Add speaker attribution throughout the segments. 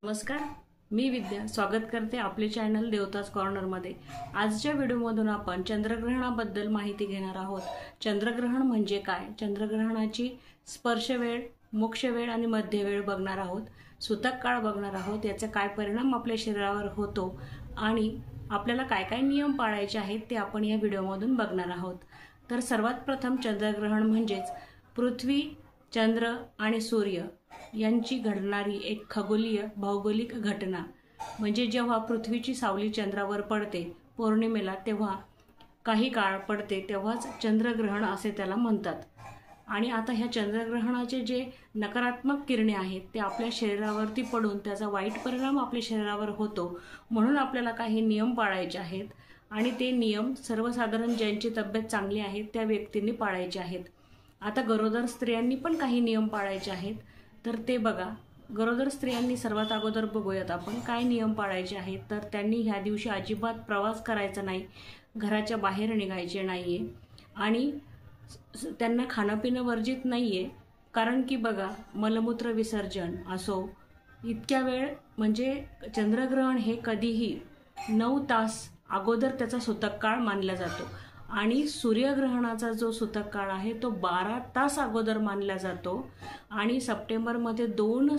Speaker 1: नमस्कार, मी विद्या स्वागत करते आपले चॅनल देवताज कॉर्नरमध्ये। आजच्या व्हिडिओमधून आपण चंद्रग्रहणाबद्दल माहिती घेणार आहोत। चंद्रग्रहण म्हणजे काय, चंद्रग्रहणाची स्पर्श वेळ, मोक्ष वेळ आणि मध्य वेळ बघणार आहोत। सूतक काळ बघणार आहोत, याचा काय परिणाम आपल्या शरीरावर होतो आणि आपल्याला काय काय नियम पाळायचे आहेत ते आपण या व्हिडिओमधून बघणार आहोत। तर सर्वात प्रथम चंद्रग्रहण म्हणजेच पृथ्वी, चंद्र आणि सूर्य यांची घडणारी एक खगोलीय भौगोलिक घटना। म्हणजे जेव्हा पृथ्वीची सावली चंद्रावर पडते पौर्णिमेला, तेव्हा काही काळ पडते तेव्हाच चंद्रग्रहण असे त्याला म्हणतात। आणि आता ह्या चंद्रग्रहणाचे जे नकारात्मक किरणे आहेत ते आपल्या शरीरावरती पडून त्याचा वाईट परिणाम आपल्या शरीरावर होतो। म्हणून आपल्याला काही नियम पाळायचे आहेत आणि ते नियम सर्वसाधारण ज्यांची तब्येत चांगली आहे त्या व्यक्तींनी पाळायचे आहेत। आता गरोदर स्त्रियांनी पण काही नियम पाळायचे आहेत, तर ते बघा। गरोदर स्त्रियांनी सर्वात अगोदर बघूयात आपण काय नियम पाळायचे आहेत। तर त्यांनी ह्या दिवशी अजिबात प्रवास करायचा नाही, घराच्या बाहेर निघायचे नाहीये आणि त्यांना खाणं पिणं वर्जित नाहीये। कारण की बघा, मलमूत्र विसर्जन असो इतक्या वेळ, म्हणजे चंद्रग्रहण हे कधीही 9 तास अगोदर त्याचा सूतक काळ मानला जातो आणि सूर्यग्रहणाचा जो सूतक काळ आहे तो 12 तास अगोदर मानला जातो। आणि सप्टेंबरमध्ये 2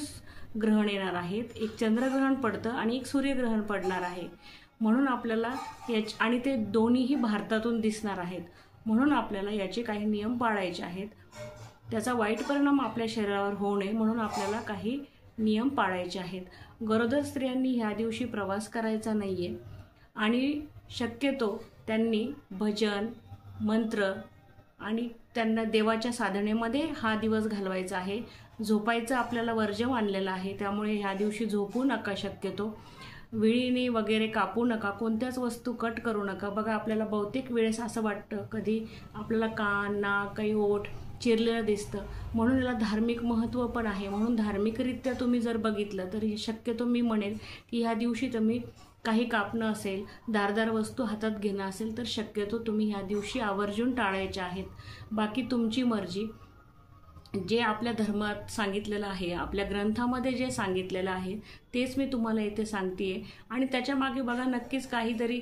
Speaker 1: ग्रहण येणार आहेत, एक चंद्रग्रहण पडतं आणि एक सूर्यग्रहण पडणार आहे। म्हणून आपल्याला आणि ते दोन्हीही भारतातून दिसणार आहेत। म्हणून आपल्याला याचे काही नियम पाळायचे आहेत, त्याचा वाईट परिणाम आपल्या शरीरावर होऊ नये म्हणून आपल्याला काही नियम पाळायचे आहेत। गरोदर स्त्रियांनी ह्या दिवशी प्रवास करायचा नाहीये आणि शक्यतो त्यांनी भजन, मंत्र आणि त्यांना देवाच्या साधनेमध्ये हा दिवस घालवायचा आहे। झोपायचं आपल्याला वर्ज्य मानलेलं आहे, त्यामुळे ह्या दिवशी झोपू नका, शक्यतो विळीने वगैरे कापू नका, कोणत्याच वस्तू कट करू नका। बघा, आपल्याला बहुतेक वेळेस असं वाटतं कधी आपल्याला कान, नाक, काही ओठ चिरलेलं दिसतं, म्हणून याला धार्मिक महत्त्व पण आहे। म्हणून धार्मिकरित्या तुम्ही जर बघितलं तर शक्यतो मी म्हणेल की ह्या दिवशी तुम्ही काही कापणं असेल, धारदार वस्तू हातात घेणं असेल तर शक्यतो तुम्ही ह्या दिवशी आवर्जून टाळायचे आहेत। बाकी तुमची मर्जी, जे आपल्या धर्मात सांगितलेलं आहे, आपल्या ग्रंथामध्ये जे सांगितलेलं आहे तेच मी तुम्हाला इथे सांगतेय। आणि त्याच्या मागे बघा नक्कीच काहीतरी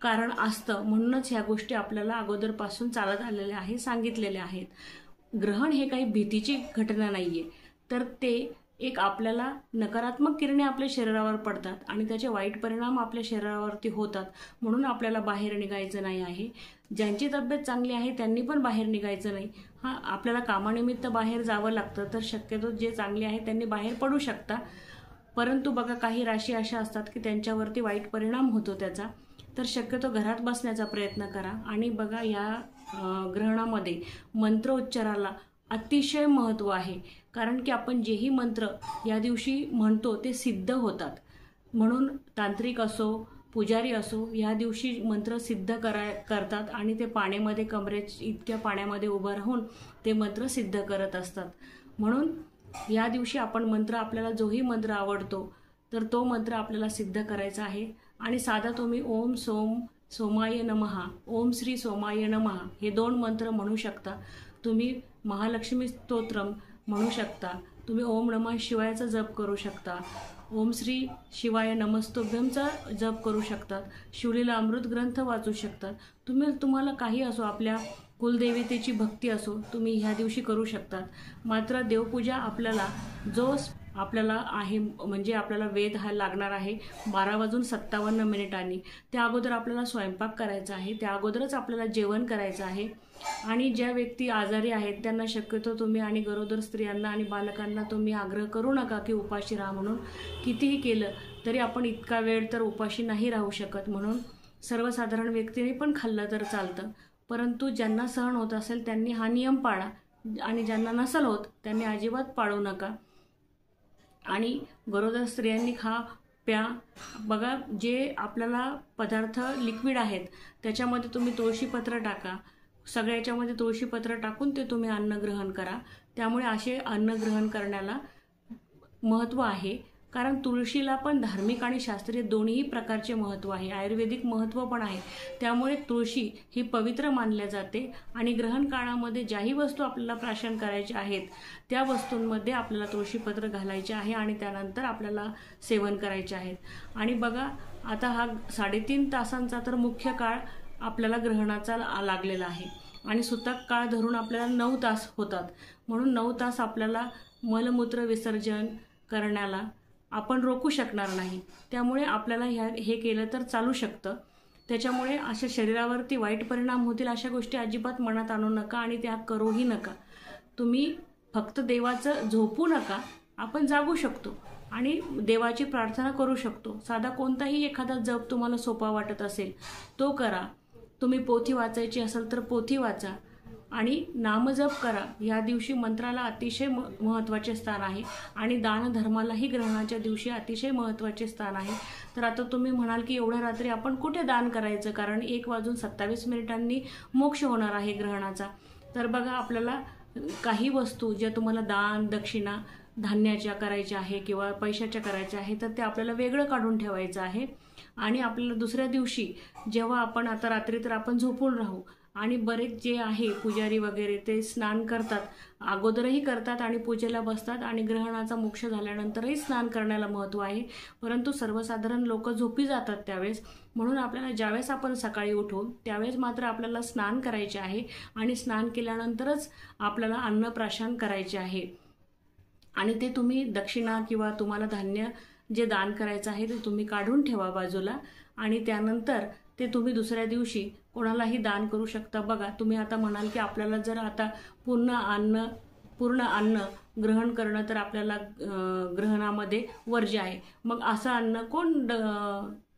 Speaker 1: कारण असतं, म्हणूनच ह्या गोष्टी आपल्याला अगोदरपासून चालत आलेल्या आहे, सांगितलेल्या आहेत। ग्रहण हे काही भीतीची घटना नाहीये, तर ते एक आपल्याला नकारात्मक किरणे आपल्या शरीरावर पडतात आणि त्याचे वाईट परिणाम आपल्या शरीरावरती होतात। म्हणून आपल्याला बाहेर निघायचं नाही आहे। ज्यांची तब्येत चांगली आहे त्यांनी पण बाहेर निघायचं नाही। आपल्याला कामानिमित्त बाहेर जावं लागतं तर शक्यतो जे चांगले आहे त्यांनी बाहेर पडू शकता। परंतु बघा, काही राशी अशा असतात की त्यांच्यावरती वाईट परिणाम होतो त्याचा, तर शक्यतो घरात बसण्याचा प्रयत्न करा। आणि बघा, या ग्रहणामध्ये मंत्रोच्चाराला अतिशय महत्त्व आहे, कारण की आपण जेही मंत्र या दिवशी म्हणतो ते सिद्ध होतात। म्हणून तांत्रिक असो, पुजारी असो, या दिवशी मंत्र सिद्ध करतात आणि ते पाण्यामध्ये, इतक्या पाण्यामध्ये उभं राहून ते मंत्र सिद्ध करत असतात। म्हणून या दिवशी आपण मंत्र, आपल्याला जोही मंत्र आवडतो तर तो मंत्र आपल्याला सिद्ध करायचा आहे। आणि साधा तुम्ही ओम सोमाय नमः, ओम श्री सोमाय नमः हे 2 मंत्र म्हणू शकता। तुम्ही महालक्ष्मी स्तोत्रम म्हणू शकता, तुम्ही ओम नमः शिवायचा जप करू शकता, ओम श्री शिवाय नमस्तुभ्यमचा जप करू शकतात, शिवलीला अमृत ग्रंथ वाचू शकतात। तुम्हाला काही असो, आपल्या कुलदेवतेची भक्ती असो, तुम्ही ह्या दिवशी करू शकतात। मात्र देवपूजा आपल्याला आहे, म्हणजे आपल्याला वेद हा लागणार आहे 12:57 त्या अगोदर आपल्याला स्वयंपाक करायचा आहे, त्या अगोदरच आपल्याला जेवण करायचं आहे। आणि ज्या व्यक्ती आजारी आहेत त्यांना शक्यतो तुम्ही, आणि गरोदर स्त्रियांना आणि बालकांना तुम्ही आग्रह करू नका की उपाशी राहा म्हणून। कितीही केलं तरी आपण इतका वेळ तर उपाशी नाही राहू शकत, म्हणून सर्वसाधारण व्यक्तीने पण खाल्लं तर चालतं। परंतु ज्यांना सहन होत असेल त्यांनी हा नियम पाळा आणि ज्यांना नसेल होत त्यांनी अजिबात पाळू नका। आणि गरोदर स्त्रियांनी खा प्या। बघा, जे आपल्याला पदार्थ लिक्विड आहेत त्याच्यामध्ये तुम्ही तुळशीपत्र टाका, सगळ्याच्यामध्ये तुळशीपत्र टाकून ते तुम्ही अन्न ग्रहण करा। त्यामुळे असे अन्न ग्रहण करण्याला महत्त्व आहे कारण तुळशीला पण धार्मिक आणि शास्त्रीय दोन्ही प्रकारचे महत्त्व आहे, आयुर्वेदिक महत्त्व पण आहे। त्यामुळे तुळशी ही पवित्र मानल्या जाते आणि ग्रहण काळामध्ये ज्याही वस्तू आपल्याला प्राशन करायच्या आहेत त्या वस्तूंमध्ये आपल्याला तुळशीपत्र घालायचे आहे आणि त्यानंतर आपल्याला सेवन करायचे आहेत। आणि बघा आता हा 3.5 तासांचा तर मुख्य काळ आपल्याला ग्रहणाचा लागलेला आहे आणि सुतक काळ धरून आपल्याला 9 तास होतात, म्हणून 9 तास आपल्याला मलमूत्र विसर्जन करण्याला आपण रोखू शकणार नाही। त्यामुळे आपल्याला हे केलं तर चालू शकतं। त्याच्यामुळे अशा शरीरावरती वाईट परिणाम होतील अशा गोष्टी अजिबात मनात आणू नका आणि त्या करूही नका। तुम्ही फक्त देवाचं झोपू नका, आपण जागू शकतो आणि देवाची प्रार्थना करू शकतो। साधा कोणताही एखादा जप तुम्हाला सोपा वाटत असेल तो करा। तुम्ही पोथी वाचायची असेल तर पोथी वाचा आणि नामजप करा। या दिवशी मंत्राला अतिशय महत्त्वाचे स्थान आहे आणि दानधर्मालाही ग्रहणाच्या दिवशी अतिशय महत्त्वाचे स्थान आहे। तर आता तुम्ही म्हणाल की एवढ्या रात्री आपण कुठे दान करायचं, कारण 1:27 मोक्ष होणार आहे ग्रहणाचा। तर बघा आपल्याला काही वस्तू ज्या तुम्हाला दान दक्षिणा धान्याच्या करायच्या आहे किंवा पैशाच्या करायच्या आहे तर ते आपल्याला वेगळं काढून ठेवायचं आहे आणि आपल्याला दुसऱ्या दिवशी जेव्हा आपण आता रात्री तर आपण झोपून राहू आणि बरेच जे आहे पुजारी वगैरे ते स्नान करतात, अगोदरही करतात आणि पूजेला बसतात आणि ग्रहणाचा मोक्ष झाल्यानंतरही स्नान करण्याला महत्त्व आहे, परंतु सर्वसाधारण लोक झोपी जातात त्यावेळेस। म्हणून आपल्याला ज्यावेळेस आपण सकाळी उठू त्यावेळेस मात्र आपल्याला स्नान करायचे आहे आणि स्नान केल्यानंतरच आपल्याला अन्नप्राशन करायचे आहे आणि ते तुम्ही दक्षिणा किंवा तुम्हाला धान्य जे दान करायचं आहे ते तुम्ही काढून ठेवा बाजूला आणि त्यानंतर ते तुम्ही दुसऱ्या दिवशी कोणालाही दान करू शकता। बघा तुम्ही आता म्हणाल की आपल्याला जर आता पूर्ण अन्न ग्रहण करणं तर आपल्याला ग्रहणामध्ये वर्ज्य आहे, मग असं अन्न कोण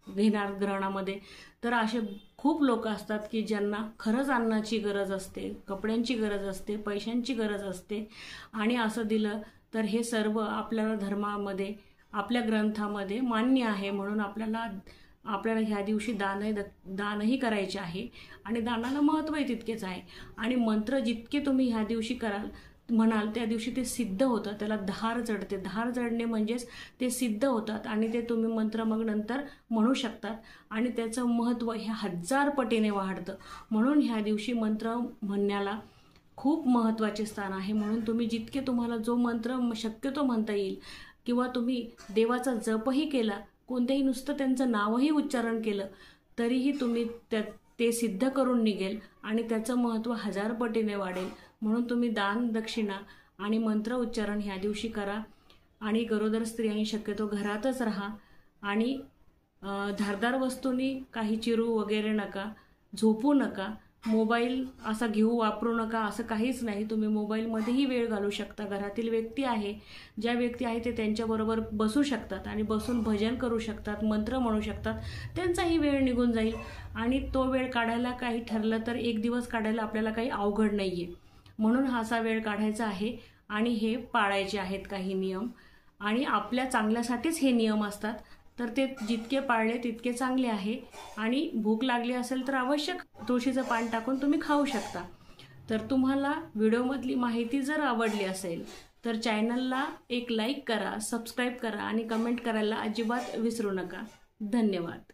Speaker 1: घेणार ग्रहणामध्ये? तर असे खूप लोक असतात की ज्यांना खरंच अन्नाची गरज असते, कपड्यांची गरज असते, पैशांची गरज असते आणि असं दिलं तर हे सर्व आपल्याला धर्मामध्ये आपल्या ग्रंथामध्ये मान्य आहे। म्हणून आपल्याला ह्या दिवशी दानही करायचे आहे आणि दानाला महत्त्वही तितकेच आहे आणि मंत्र जितके तुम्ही ह्या दिवशी म्हणाल त्या दिवशी ते सिद्ध होतं। त्याला धार चढते, धार चढणे म्हणजेच ते सिद्ध होतात आणि ते तुम्ही मंत्र मग नंतर म्हणू शकतात आणि त्याचं महत्त्व हे 1000 पटीने वाढतं। म्हणून ह्या दिवशी मंत्र म्हणण्याला खूप महत्त्वाचे स्थान आहे। म्हणून तुम्ही जितके तुम्हाला जो मंत्र शक्यतो म्हणता येईल किंवा तुम्ही देवाचा जपही केला, कोणतेही नुसतं त्यांचं नावही उच्चारण केलं तरीही तुम्ही ते सिद्ध करून निघेल आणि त्याचं महत्त्व 1000 पटीने वाढेल। म्हणून तुम्ही दान दक्षिणा आणि मंत्र उच्चारण ह्या दिवशी करा आणि गरोदर स्त्रियांनी शक्यतो घरातच राहा आणि धारदार वस्तूंनी काही चिरू वगैरे नका, झोपू नका, मोबाईल असा वापरू नका, असं काहीच नाही। तुम्ही मोबाईलमध्येही वेळ घालू शकता। घरातील व्यक्ती आहे ज्या व्यक्ती आहे ते त्यांच्याबरोबर बसू शकतात आणि बसून भजन करू शकतात, मंत्र म्हणू शकतात, त्यांचाही वेळ निघून जाईल आणि तो वेळ काढायला काही ठरलं तर 1 दिवस काढायला आपल्याला काही अवघड नाही आहे। म्हणून हाचा वेळ काढायचा आहे आणि हे पाळायचे आहेत काही नियम आणि आपल्या चांगल्यासाठीच हे नियम असतात। तर ते जितके पाळले तितके चांगले आहे आणि भूक लागली असेल तर अवश्य तुळशीचं पान टाकून तुम्ही खाऊ शकता। तर तुम्हाला व्हिडिओमधली माहिती जर आवडली असेल तर चॅनलला एक लाईक करा, सबस्क्राईब करा आणि कमेंट करायला अजिबात विसरू नका। धन्यवाद।